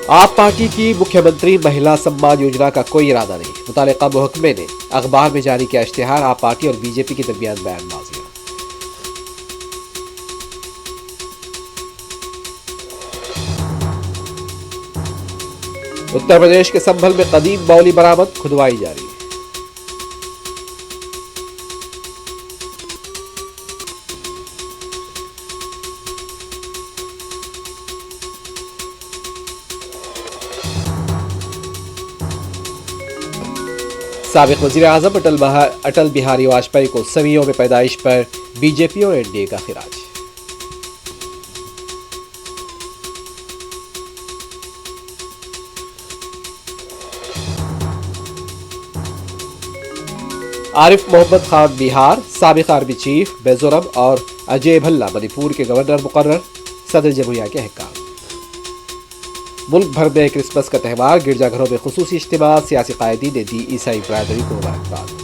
آپ پارٹی کی مکھیہ مہیلا سمان یوجنا کا کوئی ارادہ نہیں، متعلقہ محکمے نے اخبار میں جاری کیا اشتہار، آپ پارٹی اور بی جے پی کے درمیان بیان بازیاں۔ اتر پردیش کے سنبھل میں قدیم باولی برآمد، کھدوائی جاری۔ سابق وزیر اعظم اٹل بہاری واجپئی کو 100ویں پیدائش پر بی جے پی اور این ڈی اے کا خراج۔ عارف محمد خان بہار، سابق آرمی چیف میزورم اور اجے بھلا منی پور کے گورنر مقرر، صدر جمہوریہ کے احکام۔ ملک بھر میں کرسمس کا تہوار، گرجا گھروں میں خصوصی اجتماع، سیاسی قائدین نے دی عیسائی برادری کو مبارکباد۔